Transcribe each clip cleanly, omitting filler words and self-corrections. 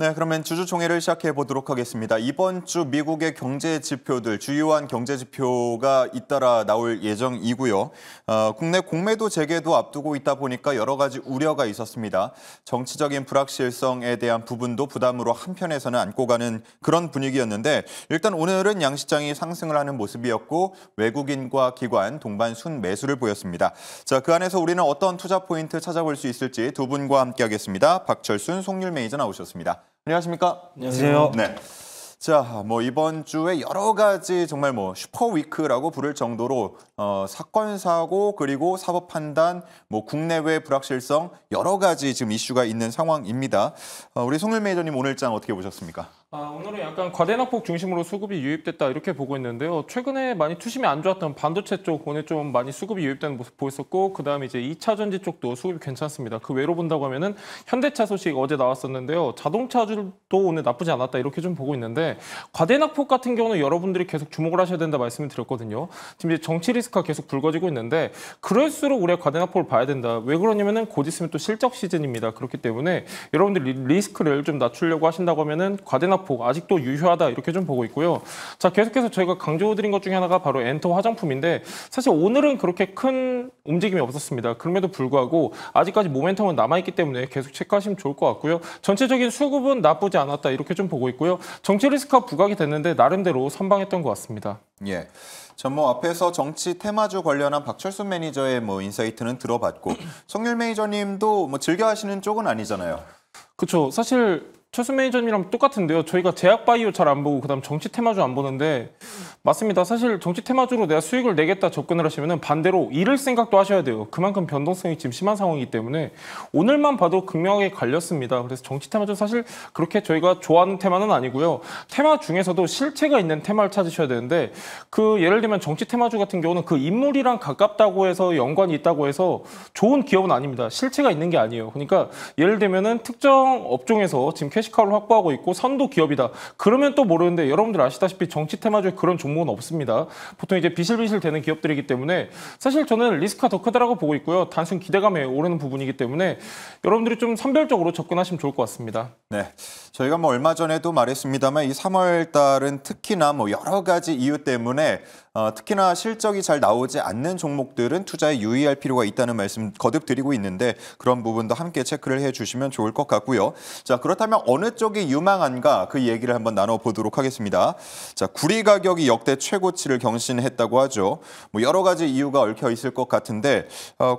네, 그러면 주주총회를 시작해 보도록 하겠습니다. 이번 주 미국의 경제 지표들, 주요한 경제 지표가 잇따라 나올 예정이고요. 국내 공매도 재개도 앞두고 있다 보니까 여러 가지 우려가 있었습니다. 정치적인 불확실성에 대한 부분도 부담으로 한편에서는 안고 가는 그런 분위기였는데 일단 오늘은 양시장이 상승을 하는 모습이었고 외국인과 기관 동반 순매수를 보였습니다. 자, 그 안에서 우리는 어떤 투자 포인트 찾아볼 수 있을지 두 분과 함께하겠습니다. 박철순, 송률 매니저 나오셨습니다. 안녕하십니까? 안녕하세요. 네. 자, 이번 주에 여러 가지 정말 슈퍼 위크라고 부를 정도로 사건 사고 그리고 사법 판단, 국내외 불확실성 여러 가지 지금 이슈가 있는 상황입니다. 우리 송률 매니저님 오늘 장 어떻게 보셨습니까? 오늘은 약간 과대낙폭 중심으로 수급이 유입됐다 이렇게 보고 있는데요. 최근에 많이 투심이 안 좋았던 반도체 쪽 오늘 좀 많이 수급이 유입되는 모습 보였었고 그다음에 이제 2차 전지 쪽도 수급이 괜찮습니다. 그 외로 본다고 하면은 현대차 소식 어제 나왔었는데요. 자동차들도 오늘 나쁘지 않았다 이렇게 좀 보고 있는데 과대낙폭 같은 경우는 여러분들이 계속 주목을 하셔야 된다 말씀을 드렸거든요. 지금 이제 정치 리스크가 계속 불거지고 있는데 그럴수록 우리가 과대낙폭을 봐야 된다. 왜 그러냐면은 곧 있으면 또 실적 시즌입니다. 그렇기 때문에 여러분들 리스크를 좀 낮추려고 하신다고 하면은 과대낙폭 아직도 유효하다 이렇게 좀 보고 있고요. 자, 계속해서 저희가 강조드린 것 중에 하나가 바로 엔터 화장품인데 사실 오늘은 그렇게 큰 움직임이 없었습니다. 그럼에도 불구하고 아직까지 모멘텀은 남아있기 때문에 계속 체크하시면 좋을 것 같고요. 전체적인 수급은 나쁘지 않았다 이렇게 좀 보고 있고요. 정치 리스크가 부각이 됐는데 나름대로 선방했던 것 같습니다. 예. 전 앞에서 정치 테마주 관련한 박철순 매니저의 인사이트는 들어봤고 송률 매니저님도 즐겨 하시는 쪽은 아니잖아요. 그렇죠. 사실 철순 매니저님이랑 똑같은데요. 저희가 제약바이오 잘 안 보고 그다음 정치 테마주 안 보는데 맞습니다. 사실 정치 테마주로 내가 수익을 내겠다 접근을 하시면은 반대로 잃을 생각도 하셔야 돼요. 그만큼 변동성이 지금 심한 상황이기 때문에 오늘만 봐도 극명하게 갈렸습니다. 그래서 정치 테마주 사실 그렇게 저희가 좋아하는 테마는 아니고요. 테마 중에서도 실체가 있는 테마를 찾으셔야 되는데 예를 들면 정치 테마주 같은 경우는 그 인물이랑 가깝다고 해서 연관이 있다고 해서 좋은 기업은 아닙니다. 실체가 있는 게 아니에요. 그러니까 예를 들면은 특정 업종에서 지금 캐시카우를 확보하고 있고 선도 기업이다. 그러면 또 모르는데 여러분들 아시다시피 정치 테마주에 그런 종목은 없습니다. 보통 이제 비실비실 되는 기업들이기 때문에 사실 저는 리스크가 더 크다라고 보고 있고요. 단순 기대감에 오르는 부분이기 때문에 여러분들이 좀 선별적으로 접근하시면 좋을 것 같습니다. 네, 저희가 얼마 전에도 말했습니다만 이 3월 달은 특히나 여러 가지 이유 때문에 특히나 실적이 잘 나오지 않는 종목들은 투자에 유의할 필요가 있다는 말씀 거듭 드리고 있는데 그런 부분도 함께 체크를 해주시면 좋을 것 같고요. 자, 그렇다면 어느 쪽이 유망한가 그 얘기를 한번 나눠보도록 하겠습니다. 자, 구리 가격이 역대 최고치를 경신했다고 하죠. 여러 가지 이유가 얽혀 있을 것 같은데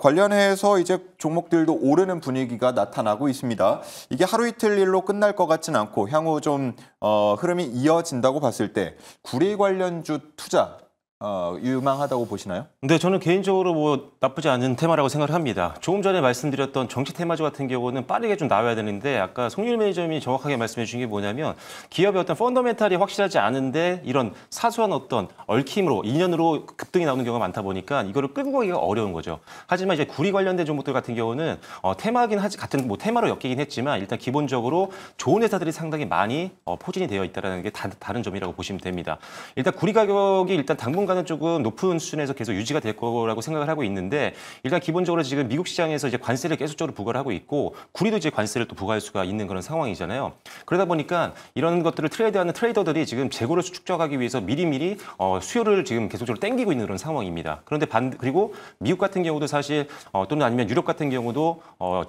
관련해서 이제 종목들도 오르는 분위기가 나타나고 있습니다. 이게 하루 이틀 일로 끝날 것 같진 않고 향후 좀 흐름이 이어진다고 봤을 때 구리 관련주 투자 유망하다고 보시나요? 네, 저는 개인적으로 나쁘지 않은 테마라고 생각을 합니다. 조금 전에 말씀드렸던 정치 테마주 같은 경우는 빠르게 좀 나와야 되는데 아까 송률 매니저님이 정확하게 말씀해 주신 게 뭐냐면 기업의 어떤 펀더멘탈이 확실하지 않은데 이런 사소한 어떤 얽힘으로 인연으로 급등이 나오는 경우가 많다 보니까 이거를 끌고 가기가 어려운 거죠. 하지만 이제 구리 관련된 종목들 같은 경우는 테마긴 같은 테마로 엮이긴 했지만 일단 기본적으로 좋은 회사들이 상당히 많이 포진이 되어 있다는 게 다른 점이라고 보시면 됩니다. 일단 구리 가격이 일단 당분간은 조금 높은 수준에서 계속 유지가 될 거라고 생각을 하고 있는데 일단 기본적으로 지금 미국 시장에서 이제 관세를 계속적으로 부과를 하고 있고 구리도 이제 관세를 또 부과할 수가 있는 그런 상황이잖아요. 그러다 보니까 이런 것들을 트레이드하는 트레이더들이 지금 재고를 축적하기 위해서 미리미리 수요를 지금 계속적으로 땡기고 있는 그런 상황입니다. 그런데 그리고 미국 같은 경우도 사실 또는 아니면 유럽 같은 경우도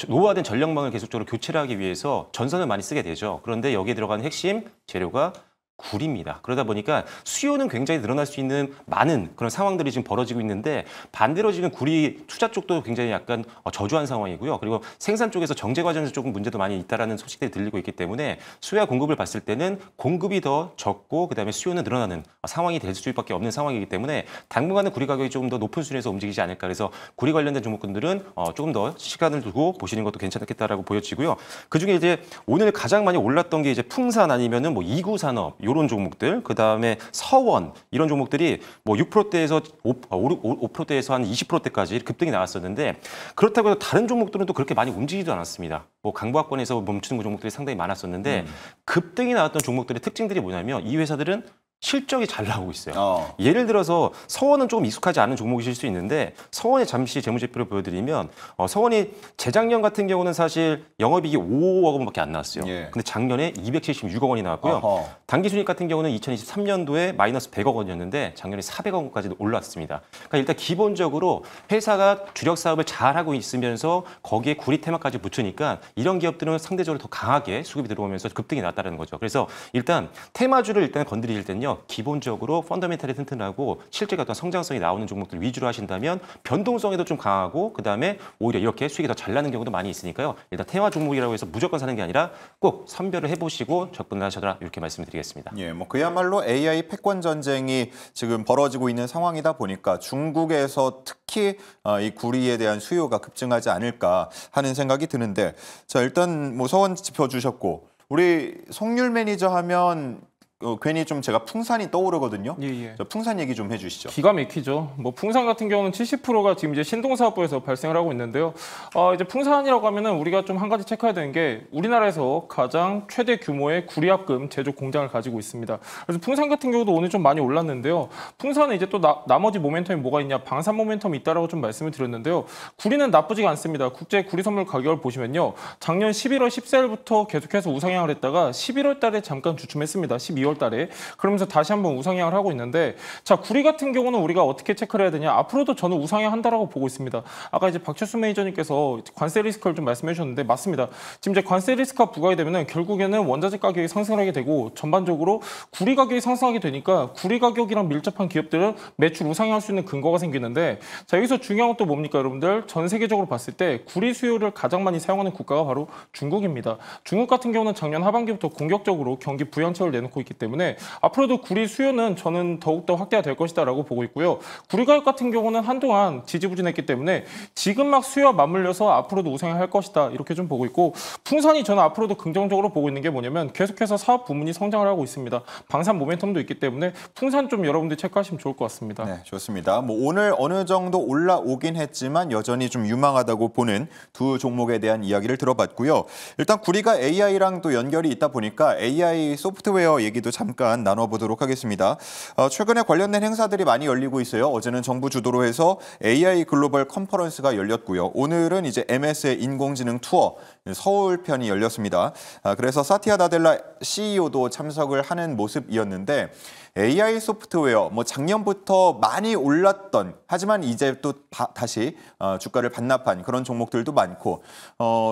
노후화된 전력망을 계속적으로 교체를 하기 위해서 전선을 많이 쓰게 되죠. 그런데 여기에 들어가는 핵심 재료가 구리입니다. 그러다 보니까 수요는 굉장히 늘어날 수 있는 많은 그런 상황들이 지금 벌어지고 있는데 반대로 지금 구리 투자 쪽도 굉장히 약간 저조한 상황이고요. 그리고 생산 쪽에서 정제 과정에서 조금 문제도 많이 있다라는 소식들이 들리고 있기 때문에 수요와 공급을 봤을 때는 공급이 더 적고 그다음에 수요는 늘어나는 상황이 될 수밖에 없는 상황이기 때문에 당분간은 구리 가격이 조금 더 높은 수준에서 움직이지 않을까. 그래서 구리 관련된 종목군들은 조금 더 시간을 두고 보시는 것도 괜찮겠다라고 보여지고요. 그중에 이제 오늘 가장 많이 올랐던 게 이제 풍산 아니면은 이구 산업 이런 종목들, 그 다음에 서원 이런 종목들이 6%대에서 5%대에서 한 20%대까지 급등이 나왔었는데 그렇다고 해서 다른 종목들은 또 그렇게 많이 움직이지도 않았습니다. 강보학권에서 멈추는 종목들이 상당히 많았었는데 급등이 나왔던 종목들의 특징들이 뭐냐면 이 회사들은 실적이 잘 나오고 있어요. 예를 들어서 서원은 조금 익숙하지 않은 종목이실 수 있는데 서원의 잠시 재무제표를 보여드리면 서원이 재작년 같은 경우는 사실 영업이익이 5억 원밖에 안 나왔어요. 예. 근데 작년에 276억 원이 나왔고요. 당기순이익 같은 경우는 2023년도에 마이너스 100억 원이었는데 작년에 400억 원까지도 올랐습니다. 그러니까 일단 기본적으로 회사가 주력 사업을 잘하고 있으면서 거기에 구리 테마까지 붙으니까 이런 기업들은 상대적으로 더 강하게 수급이 들어오면서 급등이 났다는 거죠. 그래서 일단 테마주를 일단 건드릴 때는요. 기본적으로 펀더멘탈이 튼튼하고 실제 어떤 성장성이 나오는 종목들 위주로 하신다면 변동성에도 좀 강하고 그다음에 오히려 이렇게 수익이 더 잘 나는 경우도 많이 있으니까요. 일단 테마 종목이라고 해서 무조건 사는 게 아니라 꼭 선별을 해보시고 접근을 하셔라 이렇게 말씀을 드리겠습니다. 예, 뭐 그야말로 AI 패권 전쟁이 지금 벌어지고 있는 상황이다 보니까 중국에서 특히 이 구리에 대한 수요가 급증하지 않을까 하는 생각이 드는데 자 일단 뭐 서원 짚어주셨고 우리 송률 매니저 하면 괜히 좀 제가 풍산이 떠오르거든요. 예. 풍산 얘기 좀 해주시죠. 기가 막히죠. 뭐 풍산 같은 경우는 70%가 지금 이제 신동사업부에서 발생을 하고 있는데요. 이제 풍산이라고 하면은 우리가 좀 한 가지 체크해야 되는 게 우리나라에서 가장 최대 규모의 구리합금 제조 공장을 가지고 있습니다. 그래서 풍산 같은 경우도 오늘 좀 많이 올랐는데요. 풍산은 이제 또 나머지 모멘텀이 뭐가 있냐, 방산 모멘텀이 있다라고 좀 말씀을 드렸는데요. 구리는 나쁘지가 않습니다. 국제 구리 선물 가격을 보시면요, 작년 11월 14일부터 계속해서 우상향을 했다가 11월 달에 잠깐 주춤했습니다. 12월 달에. 그러면서 다시 한번 우상향을 하고 있는데 자 구리 같은 경우는 우리가 어떻게 체크를 해야 되냐 앞으로도 저는 우상향 한다라고 보고 있습니다. 아까 이제 박철수 매니저님께서 관세 리스크를 좀 말씀해 주셨는데 맞습니다. 지금 이제 관세 리스크가 부과가 되면은 결국에는 원자재 가격이 상승하게 되고 전반적으로 구리 가격이 상승하게 되니까 구리 가격이랑 밀접한 기업들은 매출 우상향할 수 있는 근거가 생기는데 자 여기서 중요한 것도 뭡니까 여러분들 전 세계적으로 봤을 때 구리 수요를 가장 많이 사용하는 국가가 바로 중국입니다. 중국 같은 경우는 작년 하반기부터 공격적으로 경기 부양책을 내놓고 있기 때문에 앞으로도 구리 수요는 저는 더욱더 확대가 될 것이다라고 보고 있고요. 구리 가격 같은 경우는 한동안 지지부진했기 때문에 지금 막 수요와 맞물려서 앞으로도 우상향할 것이다 이렇게 좀 보고 있고 풍산이 저는 앞으로도 긍정적으로 보고 있는 게 뭐냐면 계속해서 사업 부문이 성장을 하고 있습니다. 방산 모멘텀도 있기 때문에 풍산 좀 여러분들이 체크하시면 좋을 것 같습니다. 네, 좋습니다. 뭐 오늘 어느 정도 올라오긴 했지만 여전히 좀 유망하다고 보는 두 종목에 대한 이야기를 들어봤고요. 일단 구리가 AI랑 또 연결이 있다 보니까 AI 소프트웨어 얘기도 잠깐 나눠보도록 하겠습니다. 최근에 관련된 행사들이 많이 열리고 있어요. 어제는 정부 주도로 해서 AI 글로벌 컨퍼런스가 열렸고요. 오늘은 이제 MS의 인공지능 투어 서울 편이 열렸습니다. 그래서 사티아 나델라 CEO도 참석을 하는 모습이었는데 AI 소프트웨어 뭐 작년부터 많이 올랐던 하지만 이제 또 다시 주가를 반납한 그런 종목들도 많고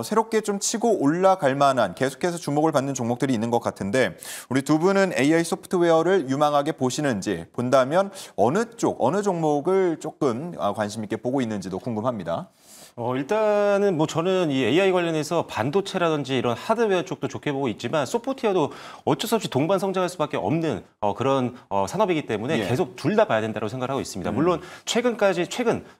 새롭게 좀 치고 올라갈 만한 계속해서 주목을 받는 종목들이 있는 것 같은데 우리 두 분은 AI 소프트웨어를 유망하게 보시는지 본다면 어느 종목을 조금 관심 있게 보고 있는지도 궁금합니다. 일단은 뭐 저는 이 AI 관련해서 반도체라든지 이런 하드웨어 쪽도 좋게 보고 있지만 소프트웨어도 어쩔 수 없이 동반 성장할 수밖에 없는 그런 산업이기 때문에 예. 계속 둘 다 봐야 된다고 생각하고 있습니다. 물론 최근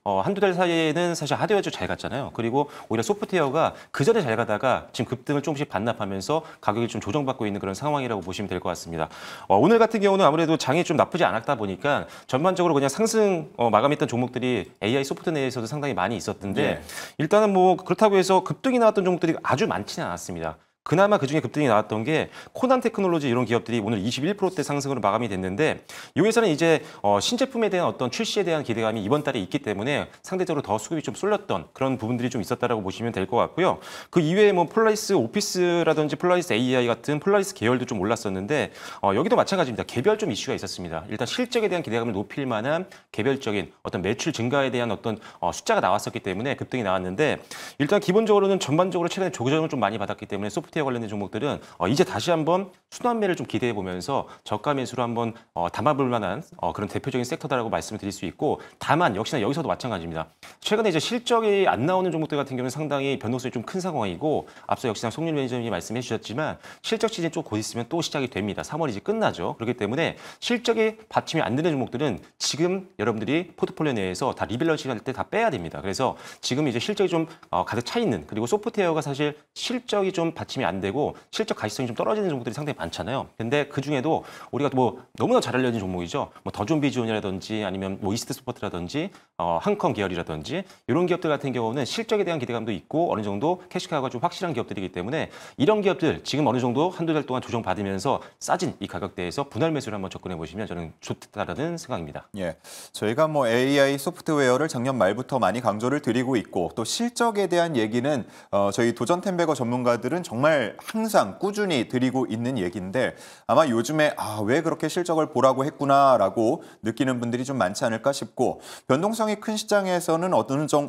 한두 달 사이에는 사실 하드웨어 쪽 잘 갔잖아요. 그리고 오히려 소프트웨어가 그 전에 잘 가다가 지금 급등을 조금씩 반납하면서 가격이 좀 조정받고 있는 그런 상황이라고 보시면 될 것 같습니다. 오늘 같은 경우는 아무래도 장이 좀 나쁘지 않았다 보니까 전반적으로 그냥 상승 마감했던 종목들이 AI 소프트 내에서도 상당히 많이 있었던데 예. 일단은 뭐 그렇다고 해서 급등이 나왔던 종목들이 아주 많지는 않았습니다. 그나마 그중에 급등이 나왔던 게 코난 테크놀로지 이런 기업들이 오늘 21%대 상승으로 마감이 됐는데 이 회사는 이제 신제품에 대한 어떤 출시에 대한 기대감이 이번 달에 있기 때문에 상대적으로 더 수급이 좀 쏠렸던 그런 부분들이 좀 있었다라고 보시면 될 것 같고요. 그 이외에 뭐 폴라리스 오피스라든지 폴라리스 AI 같은 폴라리스 계열도 좀 올랐었는데 여기도 마찬가지입니다. 개별 좀 이슈가 있었습니다. 일단 실적에 대한 기대감을 높일 만한 개별적인 어떤 매출 증가에 대한 어떤 숫자가 나왔었기 때문에 급등이 나왔는데 일단 기본적으로는 전반적으로 최근에 조정을 좀 많이 받았기 때문에 소프트웨어 관련된 종목들은 이제 다시 한번 순환매를 좀 기대해 보면서 저가 매수로 한번 담아볼 만한 그런 대표적인 섹터다라고 말씀을 드릴 수 있고 다만 역시나 여기서도 마찬가지입니다. 최근에 이제 실적이 안 나오는 종목들 같은 경우는 상당히 변동성이 좀 큰 상황이고 앞서 역시나 송윤 매니저님이 말씀해 주셨지만 실적 시즌 좀 곧 있으면 또 시작이 됩니다. 3월이 이제 끝나죠. 그렇기 때문에 실적이 받침이 안 되는 종목들은 지금 여러분들이 포트폴리오 내에서 다 리밸런싱 할 때 다 빼야 됩니다. 그래서 지금 이제 실적이 좀 가득 차 있는 그리고 소프트웨어가 사실 실적이 좀 받침이 안 되고 실적 가시성이 좀 떨어지는 종목들이 상당히 많잖아요. 근데 그 중에도 우리가 뭐 너무나 잘 알려진 종목이죠. 뭐 더존비즈온이라든지 아니면 뭐 이스트 스포트라든지 한컴 계열이라든지 이런 기업들 같은 경우는 실적에 대한 기대감도 있고 어느 정도 캐시카가 좀 확실한 기업들이기 때문에 이런 기업들 지금 어느 정도 한두 달 동안 조정받으면서 싸진 이 가격대에서 분할 매수를 한번 접근해 보시면 저는 좋다라는 생각입니다. 예, 저희가 뭐 AI 소프트웨어를 작년 말부터 많이 강조를 드리고 있고 또 실적에 대한 얘기는 저희 도전템베거 전문가들은 정말 항상 꾸준히 드리고 있는 얘기인데 아마 요즘에 왜 그렇게 실적을 보라고 했구나라고 느끼는 분들이 좀 많지 않을까 싶고 변동성이 큰 시장에서는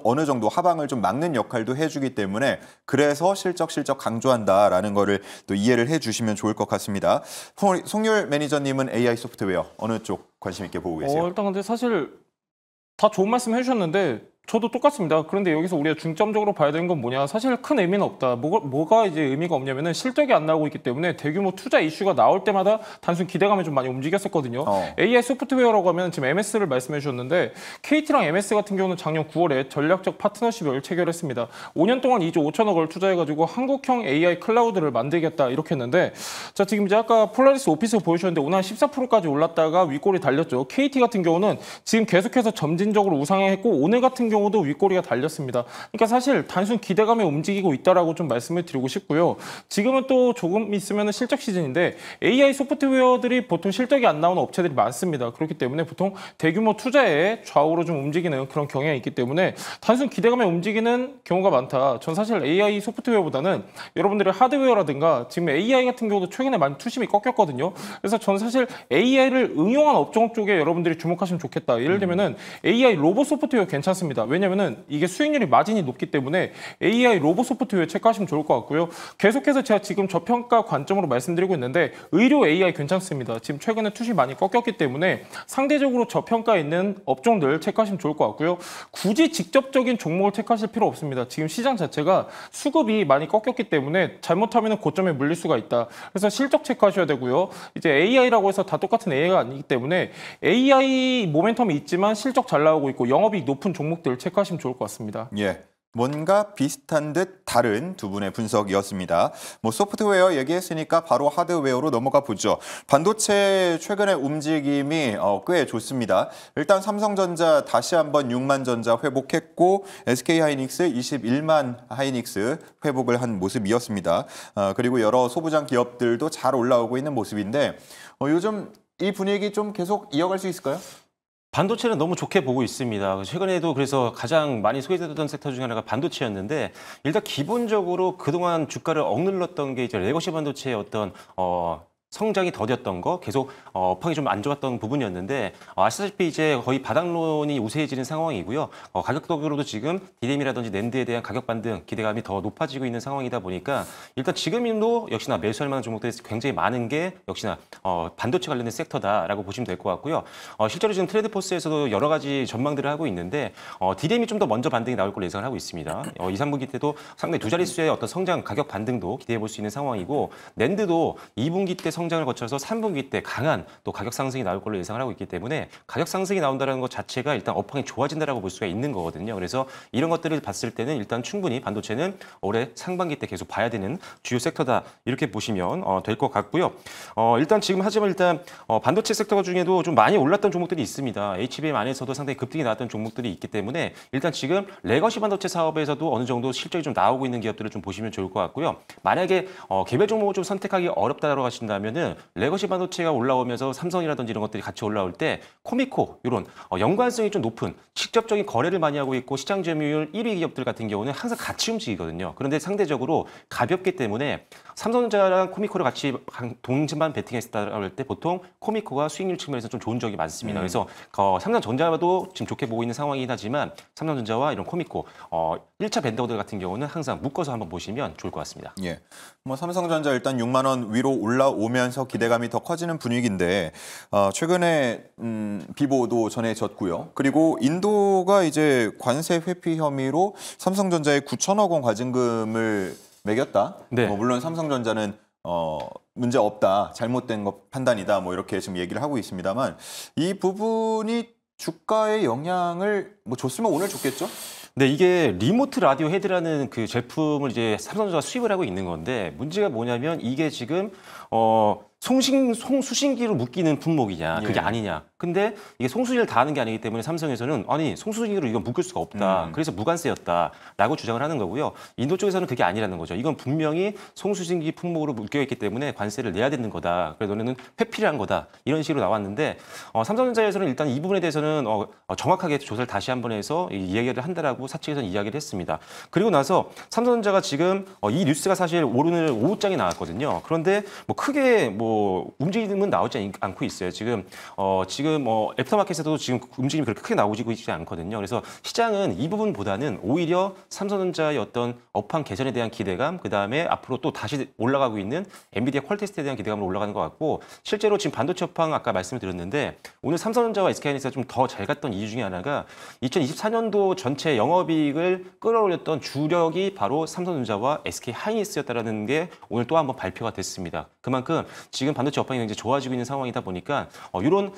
어느 정도 하방을 좀 막는 역할도 해주기 때문에 그래서 실적 강조한다라는 거를 또 이해를 해주시면 좋을 것 같습니다. 송율 매니저님은 AI 소프트웨어 어느 쪽 관심 있게 보고 계세요? 일단 근데 사실 다 좋은 말씀 해주셨는데 저도 똑같습니다. 그런데 여기서 우리가 중점적으로 봐야 되는 건 뭐냐? 사실 큰 의미는 없다. 뭐가 이제 의미가 없냐면은 실적이 안 나오고 있기 때문에 대규모 투자 이슈가 나올 때마다 단순 기대감이 좀 많이 움직였었거든요. AI 소프트웨어라고 하면 지금 MS를 말씀해 주셨는데 KT랑 MS 같은 경우는 작년 9월에 전략적 파트너십을 체결했습니다. 5년 동안 2조 5천억 을 투자해가지고 한국형 AI 클라우드를 만들겠다 이렇게 했는데 자 지금 이제 아까 폴라리스 오피스 보여주셨는데 오늘 한 14%까지 올랐다가 윗골이 달렸죠. KT 같은 경우는 지금 계속해서 점진적으로 우상향했고 오늘 같은 경우도 윗꼬리가 달렸습니다. 그러니까 사실 단순 기대감에 움직이고 있다라고 좀 말씀을 드리고 싶고요. 지금은 또 조금 있으면 실적 시즌인데 AI 소프트웨어들이 보통 실적이 안 나오는 업체들이 많습니다. 그렇기 때문에 보통 대규모 투자에 좌우로 좀 움직이는 그런 경향이 있기 때문에 단순 기대감에 움직이는 경우가 많다. 전 사실 AI 소프트웨어보다는 여러분들의 하드웨어라든가 지금 AI 같은 경우도 최근에 많이 투심이 꺾였거든요. 그래서 전 사실 AI를 응용한 업종 쪽에 여러분들이 주목하시면 좋겠다. 예를 들면은 AI 로봇 소프트웨어 괜찮습니다. 왜냐면은 이게 수익률이 마진이 높기 때문에 AI 로봇 소프트웨어 체크하시면 좋을 것 같고요. 계속해서 제가 지금 저평가 관점으로 말씀드리고 있는데 의료 AI 괜찮습니다. 지금 최근에 투시 많이 꺾였기 때문에 상대적으로 저평가에 있는 업종들 체크하시면 좋을 것 같고요. 굳이 직접적인 종목을 체크하실 필요 없습니다. 지금 시장 자체가 수급이 많이 꺾였기 때문에 잘못하면 고점에 물릴 수가 있다. 그래서 실적 체크하셔야 되고요. 이제 AI라고 해서 다 똑같은 AI가 아니기 때문에 AI 모멘텀이 있지만 실적 잘 나오고 있고 영업이익 높은 종목들 체크하시면 좋을 것 같습니다. 예. 뭔가 비슷한 듯 다른 두 분의 분석이었습니다. 뭐 소프트웨어 얘기했으니까 바로 하드웨어로 넘어가 보죠. 반도체 최근의 움직임이 꽤 좋습니다. 일단 삼성전자 다시 한번 6만 전자 회복했고 SK하이닉스 21만 하이닉스 회복을 한 모습이었습니다. 그리고 여러 소부장 기업들도 잘 올라오고 있는 모습인데 요즘 이 분위기 좀 계속 이어갈 수 있을까요? 반도체는 너무 좋게 보고 있습니다. 최근에도 그래서 가장 많이 소개되던 섹터 중에 하나가 반도체였는데 일단 기본적으로 그동안 주가를 억눌렀던 게 이제 레거시 반도체의 어떤 성장이 더뎠던 거, 계속 업황이 좀 안 좋았던 부분이었는데 아시다시피 이제 거의 바닥론이 우세해지는 상황이고요. 가격적으로도 지금 디램이라든지 낸드에 대한 가격 반등 기대감이 더 높아지고 있는 상황이다 보니까 일단 지금도 역시나 매수할 만한 종목들이 굉장히 많은 게 역시나 반도체 관련된 섹터다라고 보시면 될 것 같고요. 실제로 지금 트레이드포스에서도 여러 가지 전망들을 하고 있는데 디램이 좀 더 먼저 반등이 나올 걸로 예상을 하고 있습니다. 2, 3분기 때도 상당히 두 자릿수의 어떤 성장 가격 반등도 기대해 볼 수 있는 상황이고 낸드도 2분기 때 성장을 거쳐서 3분기 때 강한 또 가격 상승이 나올 걸로 예상을 하고 있기 때문에 가격 상승이 나온다는 것 자체가 일단 업황이 좋아진다라고 볼 수가 있는 거거든요. 그래서 이런 것들을 봤을 때는 일단 충분히 반도체는 올해 상반기 때 계속 봐야 되는 주요 섹터다 이렇게 보시면 될 것 같고요. 일단 지금 하지만 일단 반도체 섹터 중에도 좀 많이 올랐던 종목들이 있습니다. HBM 안에서도 상당히 급등이 나왔던 종목들이 있기 때문에 일단 지금 레거시 반도체 사업에서도 어느 정도 실적이 좀 나오고 있는 기업들을 좀 보시면 좋을 것 같고요. 만약에 개별 종목을 좀 선택하기 어렵다라고 하신다면은 레거시 반도체가 올라오면서 삼성이라든지 이런 것들이 같이 올라올 때 코미코 이런 연관성이 좀 높은 직접적인 거래를 많이 하고 있고 시장 점유율 1위 기업들 같은 경우는 항상 같이 움직이거든요. 그런데 상대적으로 가볍기 때문에 삼성전자랑 코미코를 같이 동반 베팅했다고 할 때 보통 코미코가 수익률 측면에서 좀 좋은 적이 많습니다. 그래서 삼성전자도 지금 좋게 보고 있는 상황이긴 하지만 삼성전자와 이런 코미코 1차 밴더들 같은 경우는 항상 묶어서 한번 보시면 좋을 것 같습니다. 예, 뭐 삼성전자 일단 6만 원 위로 올라오면서 기대감이 더 커지는 분위기인데 최근에 비보도 전해졌고요. 그리고 인도가 이제 관세 회피 혐의로 삼성전자에 9천억 원 과징금을 매겼다. 네. 물론 삼성전자는 문제 없다, 잘못된 것 판단이다, 뭐 이렇게 지금 얘기를 하고 있습니다만 이 부분이 주가의 영향을 줬으면 오늘 줬겠죠? 네, 이게 리모트 라디오 헤드라는 그 제품을 이제 삼성전자가 수입을 하고 있는 건데 문제가 뭐냐면 이게 지금 송수신기로 묶이는 품목이냐, 그게 예. 아니냐. 근데 이게 송수신기를 다 하는 게 아니기 때문에 삼성에서는 아니 송수신기로 이건 묶을 수가 없다. 그래서 무관세였다라고 주장을 하는 거고요. 인도 쪽에서는 그게 아니라는 거죠. 이건 분명히 송수신기 품목으로 묶여있기 때문에 관세를 내야 되는 거다. 그래서 너네는 회피를 한 거다. 이런 식으로 나왔는데 삼성전자에서는 일단 이 부분에 대해서는 정확하게 조사를 다시 한번 해서 이야기를 한다라고 사측에서는 이야기를 했습니다. 그리고 나서 삼성전자가 지금 이 뉴스가 사실 오늘 오후장에 나왔거든요. 그런데 뭐 크게 뭐 움직임은 나오지 않고 있어요. 지금 애프터마켓에서도 지금 움직임이 그렇게 크게 나오고 있지 않거든요. 그래서 시장은 이 부분보다는 오히려 삼성전자의 어떤 업황 개선에 대한 기대감, 그 다음에 앞으로 또 다시 올라가고 있는 엔비디아 퀄테스트에 대한 기대감으로 올라가는 것 같고, 실제로 지금 반도체 업황 아까 말씀을 드렸는데 오늘 삼성전자와 SK하이닉스가 좀 더 잘 갔던 이유 중에 하나가 2024년도 전체 영업이익을 끌어올렸던 주력이 바로 삼성전자와 SK하이닉스였다라는 게 오늘 또 한번 발표가 됐습니다. 그만큼 지금 반도체 업황이 굉장히 좋아지고 있는 상황이다 보니까 이런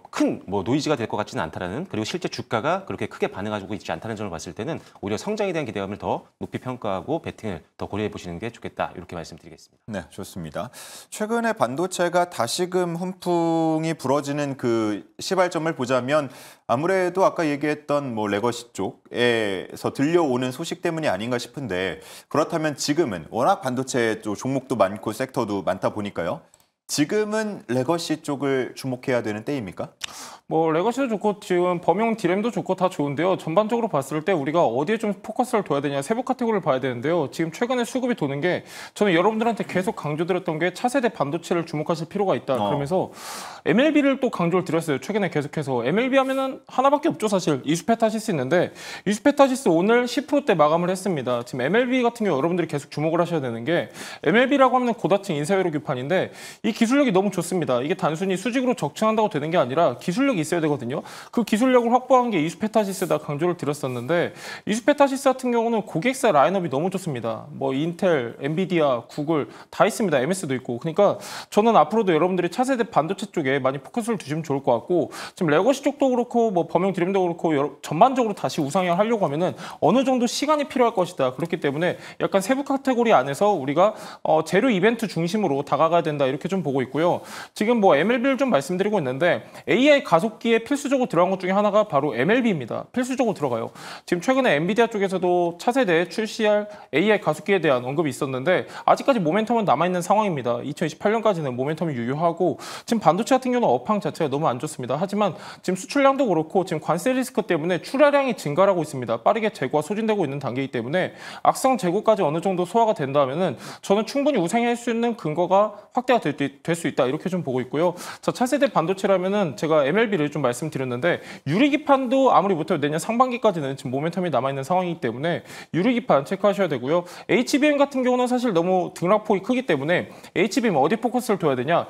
큰 노이즈가 될 것 같지는 않다라는, 그리고 실제 주가가 그렇게 크게 반응하고 있지 않다는 점을 봤을 때는 오히려 성장에 대한 기대감을 더 높이 평가하고 베팅을 더 고려해 보시는 게 좋겠다, 이렇게 말씀드리겠습니다. 네, 좋습니다. 최근에 반도체가 다시금 훈풍이 불어지는 그 시발점을 보자면 아무래도 아까 얘기했던 뭐 레거시 쪽에서 들려오는 소식 때문이 아닌가 싶은데, 그렇다면 지금은 워낙 반도체 쪽 종목도 많고 섹터도 많다 보니까요. 지금은 레거시 쪽을 주목해야 되는 때입니까? 뭐 레거시도 좋고 지금 범용 디램도 좋고 다 좋은데요. 전반적으로 봤을 때 우리가 어디에 좀 포커스를 둬야 되냐, 세부 카테고리를 봐야 되는데요. 지금 최근에 수급이 도는 게 저는 여러분들한테 계속 강조드렸던 게 차세대 반도체를 주목하실 필요가 있다. 그러면서 MLB를 또 강조를 드렸어요. 최근에 계속해서 MLB 하면은 하나밖에 없죠, 사실. 이수페타시스 있는데 이수페타시스 오늘 10%대 마감을 했습니다. 지금 MLB 같은 경우 여러분들이 계속 주목을 하셔야 되는 게, MLB라고 하면 고다층 인쇄회로 규판인데 이 기술력이 너무 좋습니다. 이게 단순히 수직으로 적층한다고 되는 게 아니라 기술력이 있어야 되거든요. 그 기술력을 확보한 게 이수페타시스다 강조를 드렸었는데, 이수페타시스 같은 경우는 고객사 라인업이 너무 좋습니다. 뭐 인텔, 엔비디아, 구글 다 있습니다. MS도 있고. 그러니까 저는 앞으로도 여러분들이 차세대 반도체 쪽에 많이 포커스를 두시면 좋을 것 같고, 지금 레거시 쪽도 그렇고 뭐 범용 디램도 그렇고 전반적으로 다시 우상향하려고 하면은 어느 정도 시간이 필요할 것이다. 그렇기 때문에 약간 세부 카테고리 안에서 우리가 재료 이벤트 중심으로 다가가야 된다, 이렇게 좀 보고 있고요. 지금 뭐 MLB를 좀 말씀드리고 있는데 AI 가속기에 필수적으로 들어간 것 중에 하나가 바로 MLB입니다. 필수적으로 들어가요. 지금 최근에 엔비디아 쪽에서도 차세대 출시할 AI 가속기에 대한 언급이 있었는데 아직까지 모멘텀은 남아있는 상황입니다. 2028년까지는 모멘텀이 유효하고, 지금 반도체 같은 경우는 업황 자체가 너무 안 좋습니다. 하지만 지금 수출량도 그렇고 지금 관세 리스크 때문에 출하량이 증가하고 있습니다. 빠르게 재고가 소진되고 있는 단계이기 때문에 악성 재고까지 어느 정도 소화가 된다면은 저는 충분히 우상할 수 있는 근거가 확대가 될 수 있다, 이렇게 좀 보고 있고요. 자, 차세대 반도체라면은 제가 MLB를 좀 말씀드렸는데 유리기판도 아무리 못해도 내년 상반기까지는 지금 모멘텀이 남아있는 상황이기 때문에 유리기판 체크하셔야 되고요. HBM 같은 경우는 사실 너무 등락폭이 크기 때문에 HBM 어디 포커스를 둬야 되냐?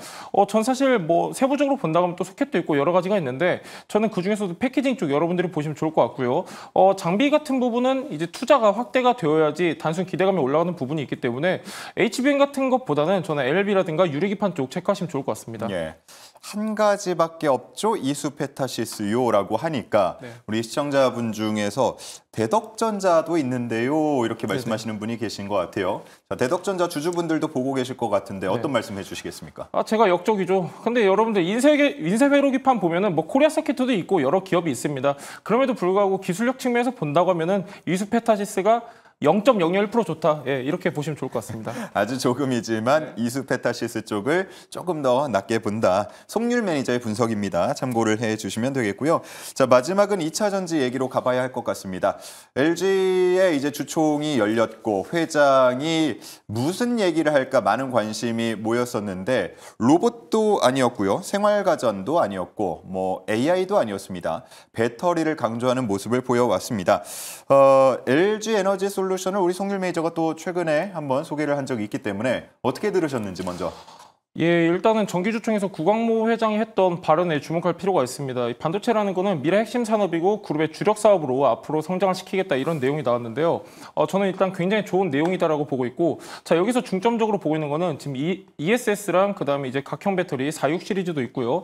전 사실 뭐 세부적으로 본다고 하면 또 소켓도 있고 여러 가지가 있는데 저는 그 중에서도 패키징 쪽 여러분들이 보시면 좋을 것 같고요. 장비 같은 부분은 이제 투자가 확대가 되어야지 단순 기대감이 올라가는 부분이 있기 때문에 HBM 같은 것보다는 저는 LLB라든가 유리기판 쪽 체크하시면 좋을 것 같습니다. 예. 한 가지밖에 없죠. 이수페타시스요라고 하니까 네. 우리 시청자분 중에서 대덕전자도 있는데요, 이렇게 말씀하시는 분이 계신 것 같아요. 자, 대덕전자 주주분들도 보고 계실 것 같은데 어떤 말씀 해주시겠습니까? 제가 역적이죠. 근데 여러분들 인쇄회로 기판 보면은 뭐 코리아 서킷도 있고 여러 기업이 있습니다. 그럼에도 불구하고 기술력 측면에서 본다고 하면은 이수페타시스가 0.001% 좋다. 예, 이렇게 보시면 좋을 것 같습니다. 아주 조금이지만 이수페타시스 쪽을 조금 더 낮게 본다. 송률 매니저의 분석입니다. 참고를 해주시면 되겠고요. 자, 마지막은 2차 전지 얘기로 가봐야 할 것 같습니다. LG의 이제 주총이 열렸고 회장이 무슨 얘기를 할까 많은 관심이 모였었는데 로봇도 아니었고요, 생활가전도 아니었고 뭐 AI도 아니었습니다. 배터리를 강조하는 모습을 보여왔습니다. LG 에너지 솔루션을 우리 송률 매니저가 또 최근에 한번 소개를 한 적이 있기 때문에 어떻게 들으셨는지 먼저. 예, 일단은 정기주총에서 구광모 회장이 했던 발언에 주목할 필요가 있습니다. 이 반도체라는 거는 미래 핵심 산업이고 그룹의 주력 사업으로 앞으로 성장을 시키겠다 이런 내용이 나왔는데요. 저는 일단 굉장히 좋은 내용이다라고 보고 있고, 자 여기서 중점적으로 보고 있는 거는 지금 ESS랑 그다음에 이제 각형 배터리 46 시리즈도 있고요.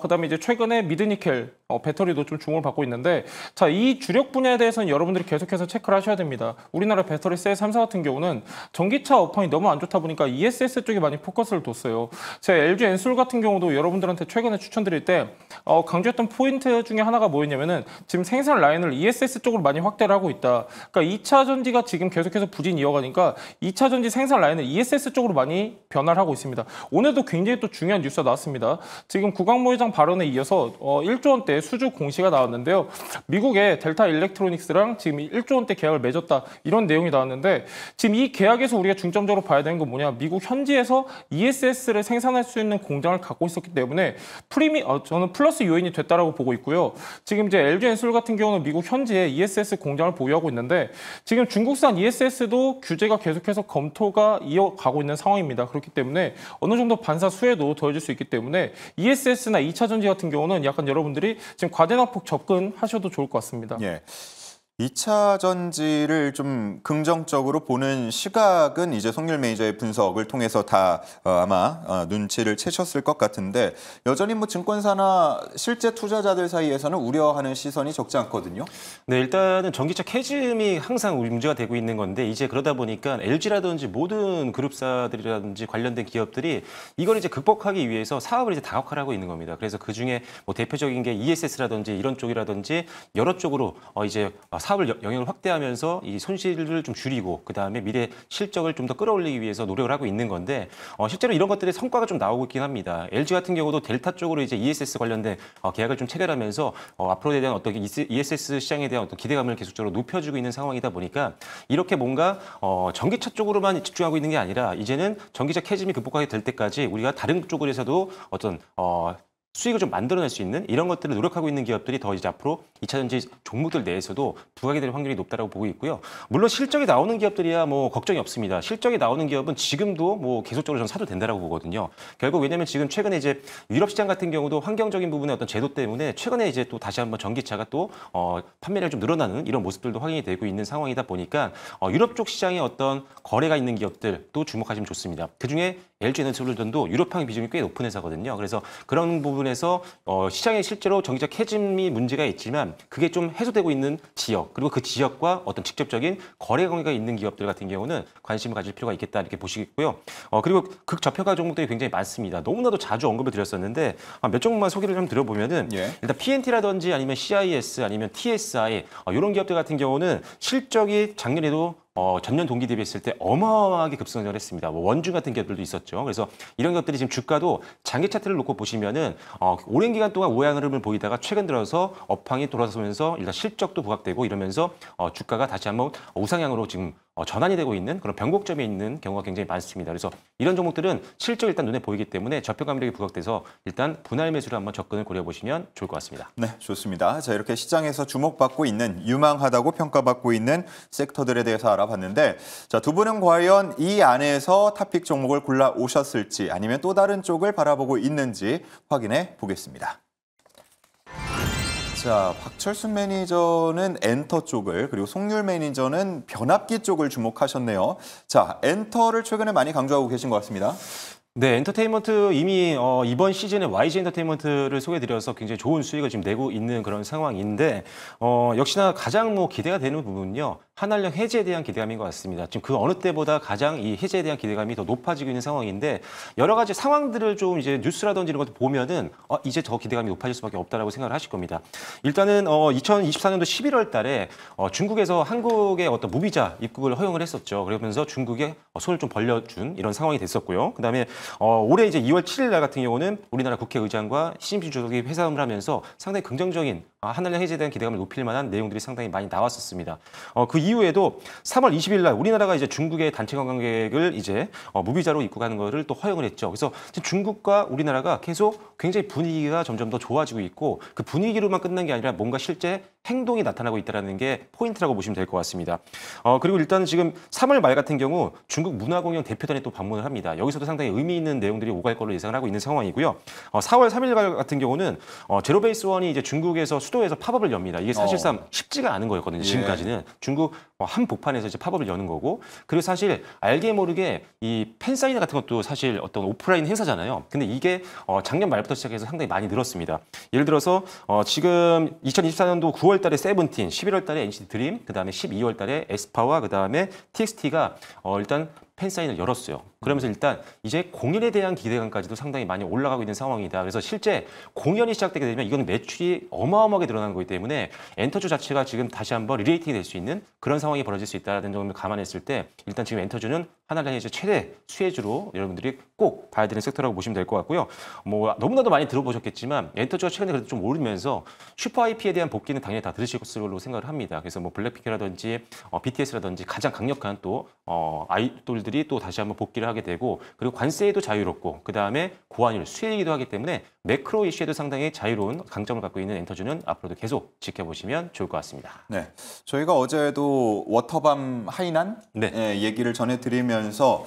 그다음에 이제 최근에 미드니켈 배터리도 좀 주목을 받고 있는데, 자 이 주력 분야에 대해서는 여러분들이 계속해서 체크를 하셔야 됩니다. 우리나라 배터리 셀 3사 같은 경우는 전기차 업황이 너무 안 좋다 보니까 ESS 쪽에 많이 포커스를 뒀어요. 제가 LG 엔솔 같은 경우도 여러분들한테 최근에 추천드릴 때 강조했던 포인트 중에 하나가 뭐였냐면은 지금 생산 라인을 ESS 쪽으로 많이 확대를 하고 있다. 그러니까 2차 전지가 지금 계속해서 부진 이어가니까 2차 전지 생산 라인을 ESS 쪽으로 많이 변화를 하고 있습니다. 오늘도 굉장히 또 중요한 뉴스가 나왔습니다. 지금 구광모 회장 발언에 이어서 1조 원대 수주 공시가 나왔는데요. 미국의 델타 일렉트로닉스랑 지금 1조 원대 계약을 맺었다 이런 내용이 나왔는데, 지금 이 계약에서 우리가 중점적으로 봐야 되는 건 뭐냐, 미국 현지에서 ESS를 생산할 수 있는 공장을 갖고 있었기 때문에 저는 플러스 요인이 됐다라고 보고 있고요. 지금 이제 LG 엔솔 같은 경우는 미국 현지에 ESS 공장을 보유하고 있는데, 지금 중국산 ESS도 규제가 계속해서 검토가 이어가고 있는 상황입니다. 그렇기 때문에 어느 정도 반사 수혜도 더해질 수 있기 때문에 ESS나 2차 전지 같은 경우는 약간 여러분들이 지금 과대낙폭 접근하셔도 좋을 것 같습니다. 예. 2차 전지를 좀 긍정적으로 보는 시각은 이제 송률 매니저의 분석을 통해서 다 아마 눈치를 채셨을 것 같은데, 여전히 뭐 증권사나 실제 투자자들 사이에서는 우려하는 시선이 적지 않거든요. 네, 일단은 전기차 캐즘이 항상 문제가 되고 있는 건데, 이제 그러다 보니까 LG라든지 모든 그룹사들이라든지 관련된 기업들이 이걸 이제 극복하기 위해서 사업을 이제 다각화하고 있는 겁니다. 그래서 그 중에 뭐 대표적인 게 ESS라든지 이런 쪽이라든지 여러 쪽으로 이제 사업을 영역을 확대하면서 이 손실을 좀 줄이고 그다음에 미래 실적을 좀 더 끌어올리기 위해서 노력을 하고 있는 건데, 실제로 이런 것들의 성과가 좀 나오고 있긴 합니다. LG 같은 경우도 델타 쪽으로 이제 ESS 관련된 계약을 좀 체결하면서 앞으로에 대한 어떤 ESS 시장에 대한 어떤 기대감을 계속적으로 높여주고 있는 상황이다 보니까, 이렇게 뭔가 전기차 쪽으로만 집중하고 있는 게 아니라 이제는 전기차 캐즘이 극복하게 될 때까지 우리가 다른 쪽에서도 어떤 수익을 좀 만들어낼 수 있는 이런 것들을 노력하고 있는 기업들이 더 이제 앞으로 2차 전지 종목들 내에서도 부각이 될 확률이 높다라고 보고 있고요. 물론 실적이 나오는 기업들이야 뭐 걱정이 없습니다. 실적이 나오는 기업은 지금도 뭐 계속적으로 저는 사도 된다라고 보거든요. 결국 왜냐면 지금 최근에 이제 유럽 시장 같은 경우도 환경적인 부분의 어떤 제도 때문에 최근에 이제 또 다시 한번 전기차가 또 판매량이 좀 늘어나는 이런 모습들도 확인이 되고 있는 상황이다 보니까 유럽 쪽 시장에 어떤 거래가 있는 기업들도 주목하시면 좋습니다. 그중에 LG 에너지솔루션도 유럽향 비중이 꽤 높은 회사거든요. 그래서 그런 부분에서 시장에 실제로 전기차 캐즘이 문제가 있지만 그게 좀 해소되고 있는 지역, 그리고 그 지역과 어떤 직접적인 거래 관계가 있는 기업들 같은 경우는 관심을 가질 필요가 있겠다 이렇게 보시겠고요. 그리고 극저평가 종목들이 굉장히 많습니다. 너무나도 자주 언급을 드렸었는데 몇 종목만 소개를 좀 드려보면은 일단 PNT라든지 아니면 CIS 아니면 TSI 이런 기업들 같은 경우는 실적이 작년에도 전년 동기 대비했을 때 어마어마하게 급성장을 했습니다. 뭐 원중 같은 기업들도 있었죠. 그래서 이런 것들이 지금 주가도 장기 차트를 놓고 보시면은 오랜 기간 동안 우량 흐름을 보이다가 최근 들어서 업황이 돌아서면서 일단 실적도 부각되고 이러면서 주가가 다시 한번 우상향으로 지금 전환이 되고 있는 그런 변곡점에 있는 경우가 굉장히 많습니다. 그래서 이런 종목들은 실적 일단 눈에 보이기 때문에 저평가매력이 부각돼서 일단 분할 매수를 한번 접근을 고려보시면 좋을 것 같습니다. 네, 좋습니다. 자, 이렇게 시장에서 주목받고 있는 유망하다고 평가받고 있는 섹터들에 대해서 알아봤는데, 자, 두 분은 과연 이 안에서 탑픽 종목을 골라 오셨을지 아니면 또 다른 쪽을 바라보고 있는지 확인해 보겠습니다. 자, 박철순 매니저는 엔터 쪽을, 그리고 송률 매니저는 변압기 쪽을 주목하셨네요. 자, 엔터를 최근에 많이 강조하고 계신 것 같습니다. 네, 엔터테인먼트 이미 이번 시즌에 YG 엔터테인먼트를 소개드려서 굉장히 좋은 수익을 지금 내고 있는 그런 상황인데, 역시나 가장 뭐 기대가 되는 부분은요, 한알령 해제에 대한 기대감인 것 같습니다. 지금 그 어느 때보다 가장 이 해제에 대한 기대감이 더 높아지고 있는 상황인데, 여러 가지 상황들을 좀 이제 뉴스라든지 이런 것들 보면은 이제 더 기대감이 높아질 수밖에 없다라고 생각을 하실 겁니다. 일단은 2024년도 11월 달에 중국에서 한국의 어떤 무비자 입국을 허용을 했었죠. 그러면서 중국에 손을 좀 벌려준 이런 상황이 됐었고요. 그다음에 올해 이제 2월 7일 날 같은 경우는 우리나라 국회의장과 시진핑 주석이 회담을 하면서 상당히 긍정적인 한한령 해제에 대한 기대감을 높일 만한 내용들이 상당히 많이 나왔었습니다. 그 이후에도 3월 20일 날 우리나라가 이제 중국의 단체 관광객을 이제 무비자로 입국하는 거를 또 허용을 했죠. 그래서 중국과 우리나라가 계속 굉장히 분위기가 점점 더 좋아지고 있고 그 분위기로만 끝난 게 아니라 뭔가 실제 행동이 나타나고 있다는 게 포인트라고 보시면 될 것 같습니다. 그리고 일단 지금 3월 말 같은 경우 중국 문화공연 대표단이 또 방문을 합니다. 여기서도 상당히 의미 있는 내용들이 오갈 걸로 예상을 하고 있는 상황이고요. 4월 3일 같은 경우는 제로베이스 원이 이제 중국에서 수도에서 팝업을 엽니다. 이게 사실상 쉽지가 않은 거였거든요. 지금까지는 중국 한복판에서 이제 팝업을 여는 거고, 그리고 사실 알게 모르게 이 팬사인 같은 것도 사실 어떤 오프라인 행사잖아요. 근데 이게 작년 말부터 시작해서 상당히 많이 늘었습니다. 예를 들어서 지금 2024년도 9월 달에 세븐틴, 11월 달에 NCT 드림, 그다음에 12월 달에 에스파와 그다음에 TXT가 일단 팬사인을 열었어요. 그러면서 일단 이제 공연에 대한 기대감까지도 상당히 많이 올라가고 있는 상황이다. 그래서 실제 공연이 시작되게 되면 이건 매출이 어마어마하게 늘어나는 거기 때문에 엔터주 자체가 지금 다시 한번 리레이팅이 될 수 있는 그런 상황이 벌어질 수 있다는 점을 감안했을 때 일단 지금 엔터주는 한한령의 이제 최대 수혜주로 여러분들이 꼭 봐야 되는 섹터라고 보시면 될 것 같고요. 뭐 너무나도 많이 들어보셨겠지만 엔터주가 최근에 그래도 좀 오르면서 슈퍼 IP에 대한 복귀는 당연히 다 들으실 것으로 생각을 합니다. 그래서 뭐 블랙핑크라든지 BTS라든지 가장 강력한 또 아이돌들이 또 다시 한번 복귀를 하게 되고, 그리고 관세에도 자유롭고 그다음에 고환율 수혜이기도 하기 때문에 매크로 이슈에도 상당히 자유로운 강점을 갖고 있는 엔터주는 앞으로도 계속 지켜보시면 좋을 것 같습니다. 네, 저희가 어제도 워터밤 하이난 얘기를 전해드리면서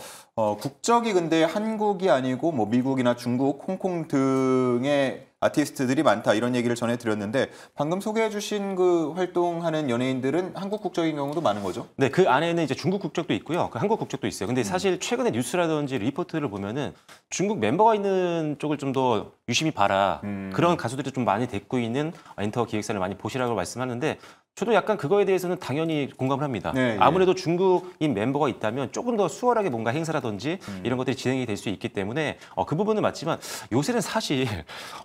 국적이 근데 한국이 아니고 뭐 미국이나 중국, 홍콩 등의 아티스트들이 많다 이런 얘기를 전해드렸는데 방금 소개해주신 그 활동하는 연예인들은 한국 국적인 경우도 많은 거죠? 네, 그 안에는 이제 중국 국적도 있고요, 그 한국 국적도 있어요. 근데 사실 최근에 뉴스라든지 리포트를 보면은 중국 멤버가 있는 쪽을 좀 더 유심히 봐라. 그런 가수들이 좀 많이 데리고 있는 엔터 기획사를 많이 보시라고 말씀하는데. 저도 약간 그거에 대해서는 당연히 공감을 합니다. 네, 아무래도 중국인 멤버가 있다면 조금 더 수월하게 뭔가 행사라든지 이런 것들이 진행이 될 수 있기 때문에 그 부분은 맞지만 요새는 사실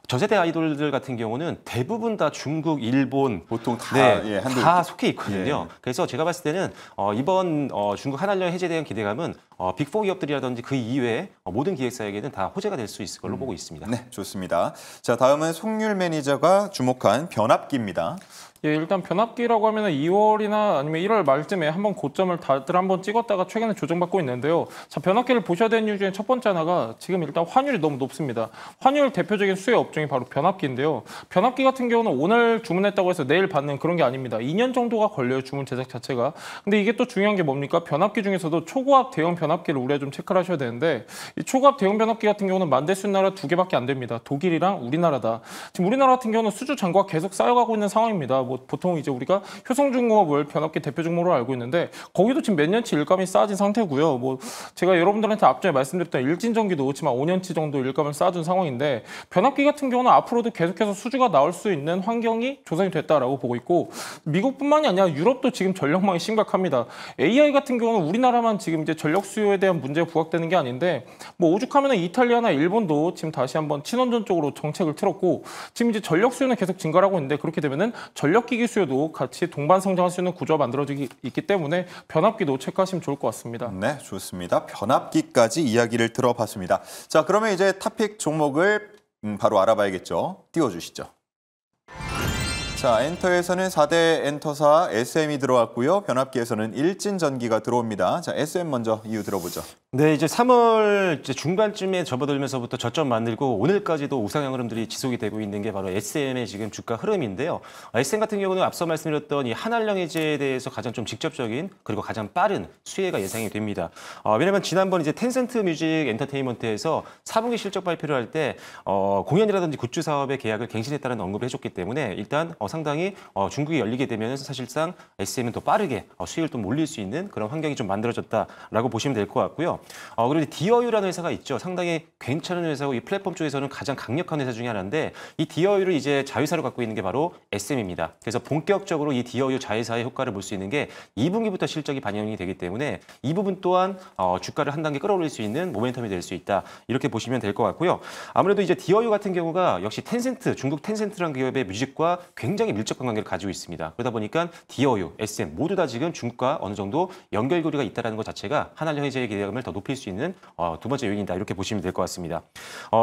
저세대 아이돌들 같은 경우는 대부분 다 중국, 일본 보통 다, 다 속해 있거든요. 그래서 제가 봤을 때는 이번 중국 한한령 해제에 대한 기대감은 빅4 기업들이라든지 그 이외에 모든 기획사에게는 다 호재가 될 수 있을 걸로 보고 있습니다. 네, 좋습니다. 자, 다음은 송율 매니저가 주목한 변압기입니다. 예, 일단 변압기라고 하면 2월이나 아니면 1월 말쯤에 한번 고점을 다들 한번 찍었다가 최근에 조정받고 있는데요. 자, 변압기를 보셔야 되는 이유 중에 첫 번째 하나가 지금 일단 환율이 너무 높습니다. 환율 대표적인 수혜 업종이 바로 변압기인데요. 변압기 같은 경우는 오늘 주문했다고 해서 내일 받는 그런 게 아닙니다. 2년 정도가 걸려요, 주문 제작 자체가. 근데 이게 또 중요한 게 뭡니까? 변압기 중에서도 초고압 대형 변압기를 우리가 좀 체크를 하셔야 되는데 이 초고압 대형 변압기 같은 경우는 만대 쓰는 나라 2개밖에 안 됩니다. 독일이랑 우리나라다. 지금 우리나라 같은 경우는 수주 잔고가 계속 쌓여가고 있는 상황입니다. 뭐 보통 이제 우리가 효성중공업을 변압기 대표 종목으로 알고 있는데 거기도 지금 몇 년치 일감이 쌓아진 상태고요. 뭐 제가 여러분들한테 앞전에 말씀드렸던 일진전기도 지금 5년치 정도 일감을 쌓아준 상황인데 변압기 같은 경우는 앞으로도 계속해서 수주가 나올 수 있는 환경이 조성이 됐다라고 보고 있고 미국뿐만이 아니라 유럽도 지금 전력망이 심각합니다. AI 같은 경우는 우리나라만 지금 이제 전력 수요에 대한 문제가 부각되는 게 아닌데 뭐 오죽하면 이탈리아나 일본도 지금 다시 한번 친원전 쪽으로 정책을 틀었고 지금 이제 전력 수요는 계속 증가하고 있는데 그렇게 되면은 전력기기 수요도 같이 동반 성장할 수 있는 구조가 만들어지기 있기 때문에 변압기도 체크하시면 좋을 것 같습니다. 네, 좋습니다. 변압기까지 이야기를 들어봤습니다. 자, 그러면 이제 탑픽 종목을 바로 알아봐야겠죠. 띄워주시죠. 자, 엔터에서는 4대 엔터사 SM이 들어왔고요. 변압기에서는 일진전기가 들어옵니다. 자, SM 먼저 이유 들어보죠. 네, 이제 3월 중반쯤에 접어들면서부터 저점 만들고 오늘까지도 우상향 흐름들이 지속이 되고 있는 게 바로 SM의 지금 주가 흐름인데요. SM 같은 경우는 앞서 말씀드렸던 이 한한령 해제에 대해서 가장 좀 직접적인 그리고 가장 빠른 수혜가 예상이 됩니다. 왜냐하면 지난번 이제 텐센트 뮤직 엔터테인먼트에서 4분기 실적 발표를 할 때 공연이라든지 굿즈 사업의 계약을 갱신했다는 언급을 해줬기 때문에 일단 상당히 중국이 열리게 되면 사실상 SM은 더 빠르게 수익을 좀 올릴 수 있는 그런 환경이 좀 만들어졌다라고 보시면 될 것 같고요. 그리고 디어유라는 회사가 있죠. 상당히 괜찮은 회사고 이 플랫폼 쪽에서는 가장 강력한 회사 중에 하나인데 이 디어유를 이제 자회사로 갖고 있는 게 바로 SM입니다. 그래서 본격적으로 이 디어유 자회사의 효과를 볼 수 있는 게 2분기부터 실적이 반영이 되기 때문에 이 부분 또한 주가를 한 단계 끌어올릴 수 있는 모멘텀이 될 수 있다. 이렇게 보시면 될 것 같고요. 아무래도 이제 디어유 같은 경우가 역시 텐센트, 중국 텐센트라는 기업의 뮤직과 굉장히 굉장히 밀접한 관계를 가지고 있습니다. 그러다 보니까 디어유, SM 모두 다 지금 중국과 어느 정도 연결고리가 있다는 것 자체가 한한령제의 기대감을 더 높일 수 있는 두 번째 요인이다 이렇게 보시면 될 것 같습니다.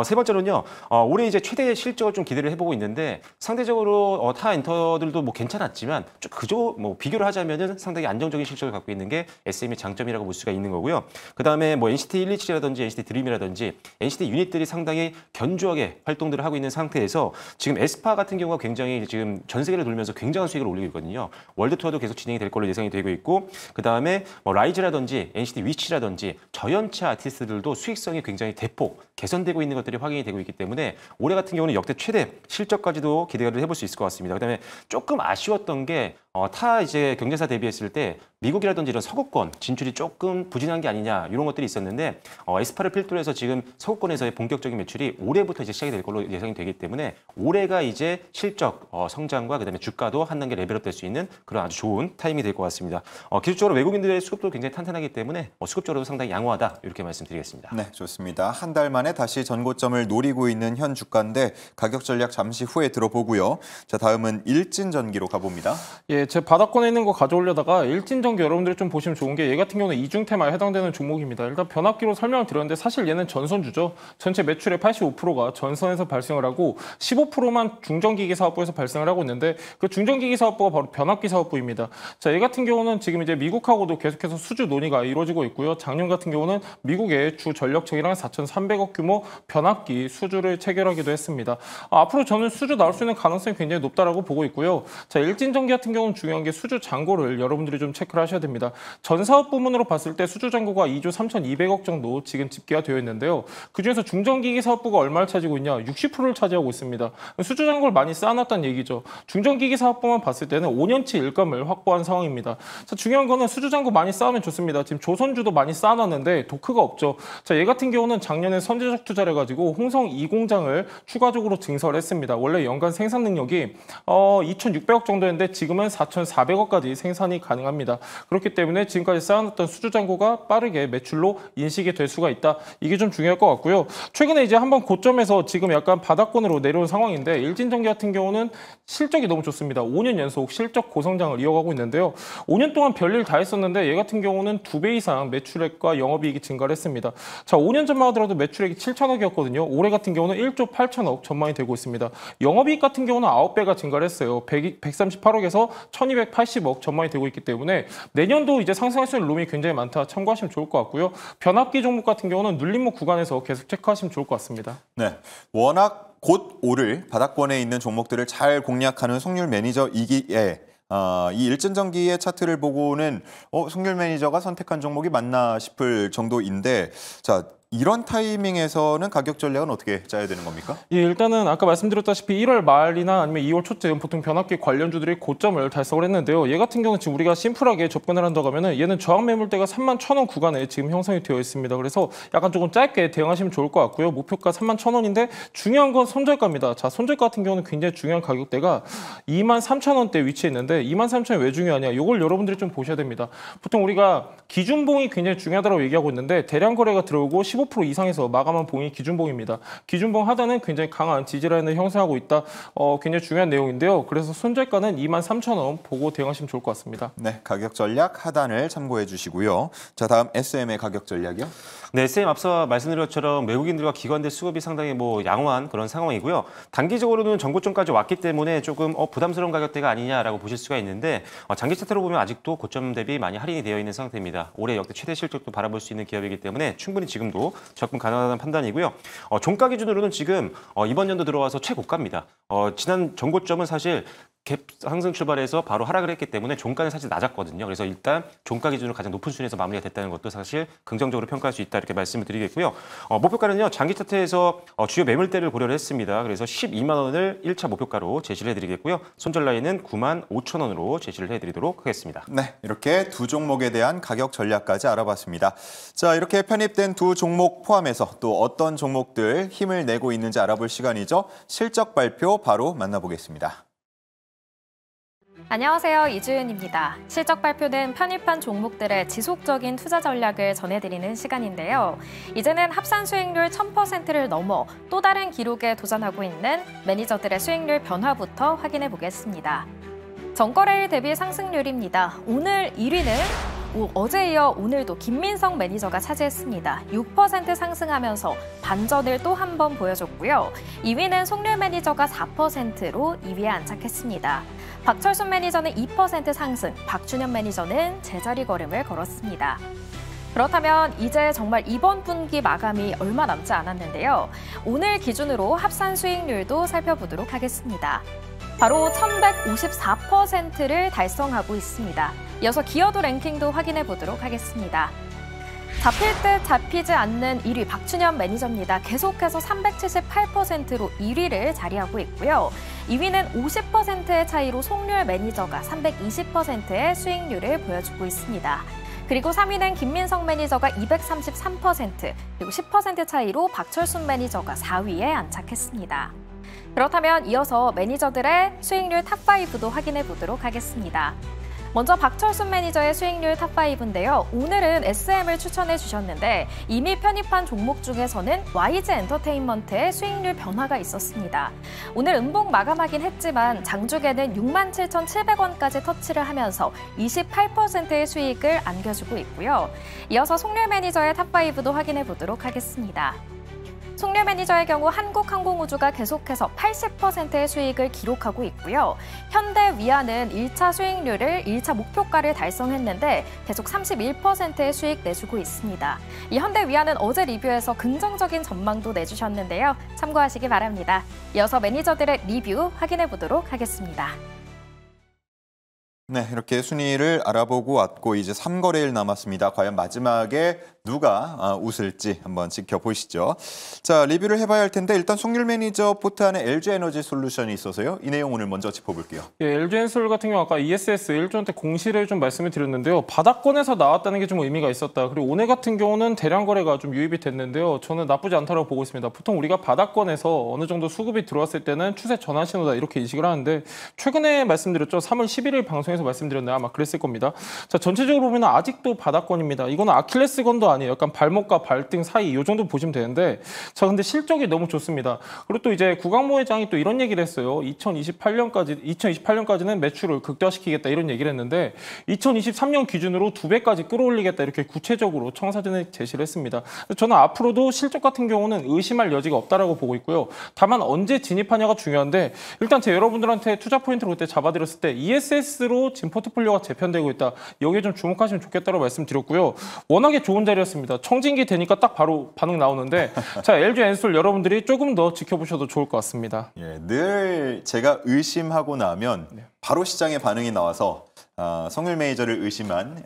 세 번째로는요. 올해 이제 최대 실적을 좀 기대를 해보고 있는데 상대적으로 타 엔터들도 뭐 괜찮았지만 좀 그저 뭐 비교를 하자면은 상당히 안정적인 실적을 갖고 있는 게 SM의 장점이라고 볼 수가 있는 거고요. 그 다음에 뭐 NCT 127이라든지 NCT 드림이라든지 NCT 유닛들이 상당히 견조하게 활동들을 하고 있는 상태에서 지금 에스파 같은 경우가 굉장히 지금 전 세계를 돌면서 굉장한 수익을 올리고 있거든요. 월드 투어도 계속 진행이 될 걸로 예상이 되고 있고 그 다음에 뭐 라이즈라든지 NCT 위치라든지 저연차 아티스트들도 수익성이 굉장히 대폭 개선되고 있는 것들이 확인이 되고 있기 때문에 올해 같은 경우는 역대 최대 실적까지도 기대를 해볼 수 있을 것 같습니다. 그다음에 조금 아쉬웠던 게 타 이제 경쟁사 대비했을 때 미국이라든지 이런 서구권 진출이 조금 부진한 게 아니냐 이런 것들이 있었는데 에스파를 필두로 해서 지금 서구권에서의 본격적인 매출이 올해부터 이제 시작이 될 걸로 예상이 되기 때문에 올해가 이제 실적 성장과 그다음에 주가도 한 단계 레벨업 될 수 있는 그런 아주 좋은 타이밍이 될 것 같습니다. 기술적으로 외국인들의 수급도 굉장히 탄탄하기 때문에 수급적으로도 상당히 양호하다 이렇게 말씀드리겠습니다. 네, 좋습니다. 한 달 만에 다시 전고점을 노리고 있는 현 주가인데 가격 전략 잠시 후에 들어보고요. 자, 다음은 일진전기로 가봅니다. 예, 제 바닥권에 있는 거 가져오려다가 일진전기 여러분들이 좀 보시면 좋은 게 얘 같은 경우는 이중 테마에 해당되는 종목입니다. 일단 변압기로 설명을 드렸는데 사실 얘는 전선주죠. 전체 매출의 85%가 전선에서 발생을 하고 15%만 중전기기 사업부에서 발생을 하고 있는데 그 중전기기 사업부가 바로 변압기 사업부입니다. 자, 얘 같은 경우는 지금 이제 미국하고도 계속해서 수주 논의가 이루어지고 있고요. 작년 같은 경우는 미국의 주 전력청이랑 4,300억 규모 변압기 수주를 체결하기도 했습니다. 앞으로 저는 수주 나올 수 있는 가능성이 굉장히 높다라고 보고 있고요. 자, 일진전기 같은 경우는 중요한 게 수주 잔고를 여러분들이 좀 체크를 하셔야 됩니다. 전 사업 부문으로 봤을 때 수주 잔고가 2조 3,200억 정도 지금 집계가 되어 있는데요. 그중에서 중전기기 사업부가 얼마를 차지하고 있냐? 60%를 차지하고 있습니다. 수주 잔고를 많이 쌓아놨다는 얘기죠. 중전기기 사업부만 봤을 때는 5년치 일감을 확보한 상황입니다. 자, 중요한 거는 수주 잔고 많이 쌓으면 좋습니다. 지금 조선주도 많이 쌓아놨는데 도크가 없죠. 자, 얘 같은 경우는 작년에 선제적 투자를 해가지고 홍성 2공장을 추가적으로 증설을 했습니다. 원래 연간 생산 능력이 2,600억 정도였는데 지금은 4,400억까지 생산이 가능합니다. 그렇기 때문에 지금까지 쌓아놨던 수주 잔고가 빠르게 매출로 인식이 될 수가 있다. 이게 좀 중요할 것 같고요. 최근에 이제 한번 고점에서 지금 약간 바닥권으로 내려온 상황인데 일진전기 같은 경우는 실적이 너무 좋습니다. 5년 연속 실적 고성장을 이어가고 있는데요. 5년 동안 별일 다 했었는데 얘 같은 경우는 2배 이상 매출액과 영업이익이 증가를 했습니다. 자, 5년 전만 하더라도 매출액이 7천억이었거든요. 올해 같은 경우는 1조 8천억 전망이 되고 있습니다. 영업이익 같은 경우는 9배가 증가를 했어요. 138억에서 1280억 전망이 되고 있기 때문에 내년도 이제 상승할 수 있는 룸이 굉장히 많다. 참고하시면 좋을 것 같고요. 변압기 종목 같은 경우는 눌림목 구간에서 계속 체크하시면 좋을 것 같습니다. 네, 워낙 곧 오를 바닥권에 있는 종목들을 잘 공략하는 송률 매니저이기에 이 일진전기의 차트를 보고는 송률 매니저가 선택한 종목이 맞나 싶을 정도인데 자, 이런 타이밍에서는 가격 전략은 어떻게 짜야 되는 겁니까? 예, 일단은 아까 말씀드렸다시피 1월 말이나 아니면 2월 초쯤 보통 변압기 관련주들이 고점을 달성을 했는데요. 얘 같은 경우는 지금 우리가 심플하게 접근을 한다고 하면은 얘는 저항 매물대가 31,000원 구간에 지금 형성이 되어 있습니다. 그래서 약간 조금 짧게 대응하시면 좋을 것 같고요. 목표가 31,000원인데 중요한 건 손절가입니다. 자, 손절가 같은 경우는 굉장히 중요한 가격대가 23,000원대 위치해 있는데 23,000원이 왜 중요하냐? 이걸 여러분들이 좀 보셔야 됩니다. 보통 우리가 기준봉이 굉장히 중요하다고 얘기하고 있는데 대량 거래가 들어오고 15% 이상에서 마감한 봉이 기준봉입니다. 기준봉 하단은 굉장히 강한 지지라인을 형성하고 있다. 굉장히 중요한 내용인데요. 그래서 손절가는 23,000원 보고 대응하시면 좋을 것 같습니다. 네, 가격 전략 하단을 참고해 주시고요. 자, 다음 SM의 가격 전략이요. 네, SM 앞서 말씀드린 것처럼 외국인들과 기관들 수급이 상당히 양호한 그런 상황이고요. 단기적으로는 전고점까지 왔기 때문에 조금 부담스러운 가격대가 아니냐라고 보실 수가 있는데 장기 차트로 보면 아직도 고점 대비 많이 할인이 되어 있는 상태입니다. 올해 역대 최대 실적도 바라볼 수 있는 기업이기 때문에 충분히 지금도 접근 가능하다는 판단이고요. 종가 기준으로는 지금 이번 연도 들어와서 최고가입니다. 지난 전고점은 사실 갭 상승 출발해서 바로 하락을 했기 때문에 종가는 사실 낮았거든요. 그래서 일단 종가 기준으로 가장 높은 순위에서 마무리가 됐다는 것도 사실 긍정적으로 평가할 수 있다 이렇게 말씀을 드리겠고요. 목표가는요. 장기 차트에서 주요 매물대를 고려를 했습니다. 그래서 12만 원을 1차 목표가로 제시를 해드리겠고요. 손절 라인은 9만 5천 원으로 제시를 해드리도록 하겠습니다. 네, 이렇게 두 종목에 대한 가격 전략까지 알아봤습니다. 자, 이렇게 편입된 두 종목 포함해서 또 어떤 종목들 힘을 내고 있는지 알아볼 시간이죠. 실적 발표 바로 만나보겠습니다. 안녕하세요. 이주은입니다. 실적 발표는 편입한 종목들의 지속적인 투자 전략을 전해드리는 시간인데요. 이제는 합산 수익률 1000%를 넘어 또 다른 기록에 도전하고 있는 매니저들의 수익률 변화부터 확인해 보겠습니다. 전거래일 대비 상승률입니다. 오늘 1위는 어제에 이어 오늘도 김민성 매니저가 차지했습니다. 6% 상승하면서 반전을 또 한 번 보여줬고요. 2위는 송률 매니저가 4%로 2위에 안착했습니다. 박철순 매니저는 2% 상승, 박준현 매니저는 제자리 걸음을 걸었습니다. 그렇다면 이제 정말 이번 분기 마감이 얼마 남지 않았는데요. 오늘 기준으로 합산 수익률도 살펴보도록 하겠습니다. 바로 1154%를 달성하고 있습니다. 이어서 기여도 랭킹도 확인해 보도록 하겠습니다. 잡힐 듯 잡히지 않는 1위 박준현 매니저입니다. 계속해서 378%로 1위를 자리하고 있고요. 2위는 50%의 차이로 송률 매니저가 320%의 수익률을 보여주고 있습니다. 그리고 3위는 김민성 매니저가 233%, 그리고 10% 차이로 박철순 매니저가 4위에 안착했습니다. 그렇다면 이어서 매니저들의 수익률 탑5도 확인해 보도록 하겠습니다. 먼저 박철순 매니저의 수익률 탑5인데요. 오늘은 SM을 추천해 주셨는데 이미 편입한 종목 중에서는 YG 엔터테인먼트의 수익률 변화가 있었습니다. 오늘 음봉 마감하긴 했지만 장중에는 67,700원까지 터치를 하면서 28%의 수익을 안겨주고 있고요. 이어서 송률 매니저의 탑5도 확인해 보도록 하겠습니다. 송률 매니저의 경우 한국항공우주가 계속해서 80%의 수익을 기록하고 있고요. 현대위아는 1차 수익률을 1차 목표가를 달성했는데 계속 31%의 수익 내주고 있습니다. 이 현대위아는 어제 리뷰에서 긍정적인 전망도 내주셨는데요. 참고하시기 바랍니다. 이어서 매니저들의 리뷰 확인해 보도록 하겠습니다. 네, 이렇게 순위를 알아보고 왔고 이제 3거래일 남았습니다. 과연 마지막에 누가 웃을지 한번 지켜보시죠. 자, 리뷰를 해봐야 할 텐데 일단 송률 매니저 포트 안에 LG에너지솔루션이 있어서요. 이 내용 오늘 먼저 짚어볼게요. 예, LG엔솔 같은 경우 아까 ESS 1조 때 공시를 좀 말씀을 드렸는데요. 바닥권에서 나왔다는 게 좀 의미가 있었다. 그리고 오늘 같은 경우는 대량 거래가 좀 유입이 됐는데요. 저는 나쁘지 않다고 보고 있습니다. 보통 우리가 바닥권에서 어느 정도 수급이 들어왔을 때는 추세 전환 신호다 이렇게 인식을 하는데 최근에 말씀드렸죠. 3월 11일 방송에서 말씀드렸나요? 아마 그랬을 겁니다. 자, 전체적으로 보면 아직도 바닥권입니다. 이거는 아킬레스건도 아니에요. 약간 발목과 발등 사이 이 정도 보시면 되는데 자, 근데 실적이 너무 좋습니다. 그리고 또 이제 구강모 회장이 또 이런 얘기를 했어요. 2028년까지는 매출을 극대화시키겠다 이런 얘기를 했는데 2023년 기준으로 2배까지 끌어올리겠다 이렇게 구체적으로 청사진을 제시를 했습니다. 저는 앞으로도 실적 같은 경우는 의심할 여지가 없다라고 보고 있고요. 다만 언제 진입하냐가 중요한데 일단 제 여러분들한테 투자 포인트를 그때 잡아드렸을 때 ESS로 지금 포트폴리오가 재편되고 있다. 여기에 좀 주목하시면 좋겠다고 말씀드렸고요. 워낙에 좋은 자리였습니다. 청진기 되니까 딱 바로 반응 나오는데 자, LG엔솔 여러분들이 조금 더 지켜보셔도 좋을 것 같습니다. 예, 늘 제가 의심하고 나면 바로 시장에 반응이 나와서 송률 매니저를 의심한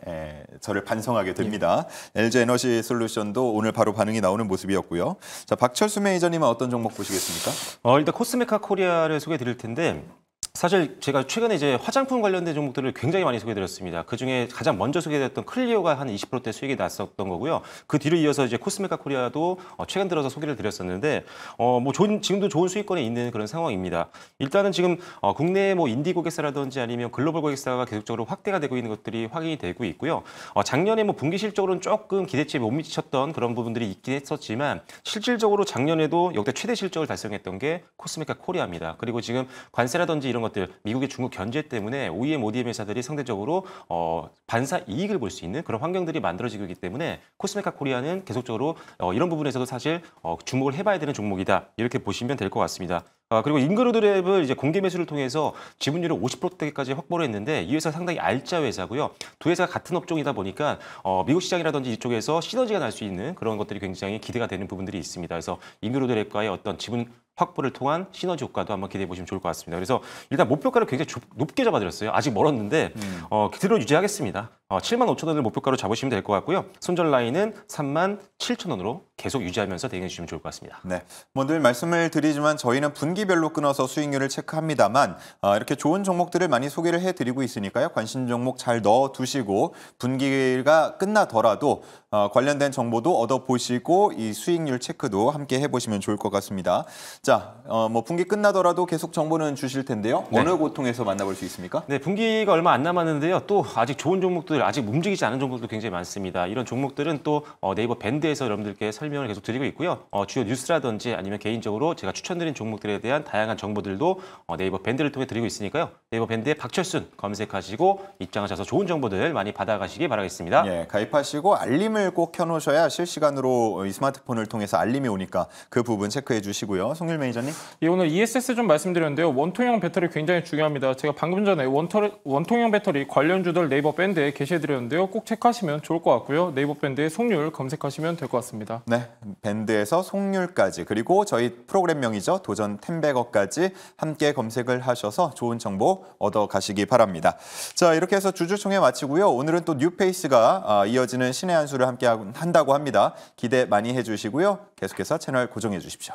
저를 반성하게 됩니다. LG에너지솔루션도 오늘 바로 반응이 나오는 모습이었고요. 자, 박철수 매니저님은 어떤 종목 보시겠습니까? 일단 코스메카 코리아를 소개해 드릴 텐데 사실 제가 최근에 이제 화장품 관련된 종목들을 굉장히 많이 소개해드렸습니다. 그중에 가장 먼저 소개됐던 클리오가 한 20%대 수익이 났었던 거고요. 그 뒤를 이어서 이제 코스메카 코리아도 최근 들어서 소개를 드렸었는데 지금도 좋은 수익권에 있는 그런 상황입니다. 일단은 지금 국내 인디 고객사라든지 아니면 글로벌 고객사가 계속적으로 확대가 되고 있는 것들이 확인이 되고 있고요. 작년에 분기 실적으로는 조금 기대치에 못 미쳤던 그런 부분들이 있긴 했었지만 실질적으로 작년에도 역대 최대 실적을 달성했던 게 코스메카 코리아입니다. 그리고 지금 관세라든지 이런 것들 미국의 중국 견제 때문에 OEM, ODM 회사들이 상대적으로 반사 이익을 볼 수 있는 그런 환경들이 만들어지고 있기 때문에 코스메카 코리아는 계속적으로 이런 부분에서도 사실 주목을 해봐야 되는 종목이다 이렇게 보시면 될 것 같습니다. 그리고 인그루드랩을 이제 공개 매수를 통해서 지분율을 50%대까지 확보를 했는데 이 회사 상당히 알짜 회사고요. 두 회사가 같은 업종이다 보니까 미국 시장이라든지 이쪽에서 시너지가 날 수 있는 그런 것들이 굉장히 기대가 되는 부분들이 있습니다. 그래서 인그루드랩과의 어떤 지분 확보를 통한 시너지 효과도 한번 기대해 보시면 좋을 것 같습니다. 그래서 일단 목표가를 굉장히 높게 잡아드렸어요. 아직 멀었는데 그대로 유지하겠습니다. 75,000원을 목표가로 잡으시면 될 것 같고요. 손절 라인은 37,000원으로 계속 유지하면서 대응해 주시면 좋을 것 같습니다. 네, 늘 말씀을 드리지만 저희는 분기별로 끊어서 수익률을 체크합니다만 이렇게 좋은 종목들을 많이 소개를 해드리고 있으니까요. 관심 종목 잘 넣어두시고 분기가 끝나더라도 관련된 정보도 얻어보시고 이 수익률 체크도 함께 해보시면 좋을 것 같습니다. 자, 뭐 분기 끝나더라도 계속 정보는 주실 텐데요. 네. 어느 곳 통해서 만나볼 수 있습니까? 네, 분기가 얼마 안 남았는데요. 또 아직 좋은 종목들, 아직 움직이지 않은 종목도 굉장히 많습니다. 이런 종목들은 또 네이버 밴드에서 여러분들께 설명을 계속 드리고 있고요. 주요 뉴스라든지 아니면 개인적으로 제가 추천드린 종목들에 대한 다양한 정보들도 네이버 밴드를 통해 드리고 있으니까요. 네이버 밴드에 박철순 검색하시고 입장하셔서 좋은 정보들 많이 받아가시기 바라겠습니다. 예, 가입하시고 알림을 꼭 켜놓으셔야 실시간으로 이 스마트폰을 통해서 알림이 오니까 그 부분 체크해 주시고요. 송일 매니저님. 예, 오늘 ESS 좀 말씀드렸는데요. 원통형 배터리 굉장히 중요합니다. 제가 방금 전에 원통형 배터리 관련주들 네이버 밴드에 게시해드렸는데요. 꼭 체크하시면 좋을 것 같고요. 네이버 밴드에 송률 검색하시면 될 것 같습니다. 네, 밴드에서 송률까지 그리고 저희 프로그램명이죠. 도전 템베거까지 함께 검색을 하셔서 좋은 정보 얻어가시기 바랍니다. 자, 이렇게 해서 주주총회 마치고요. 오늘은 또 뉴페이스가 이어지는 신의 한 수를 함께 한다고 합니다. 기대 많이 해주시고요. 계속해서 채널 고정해 주십시오.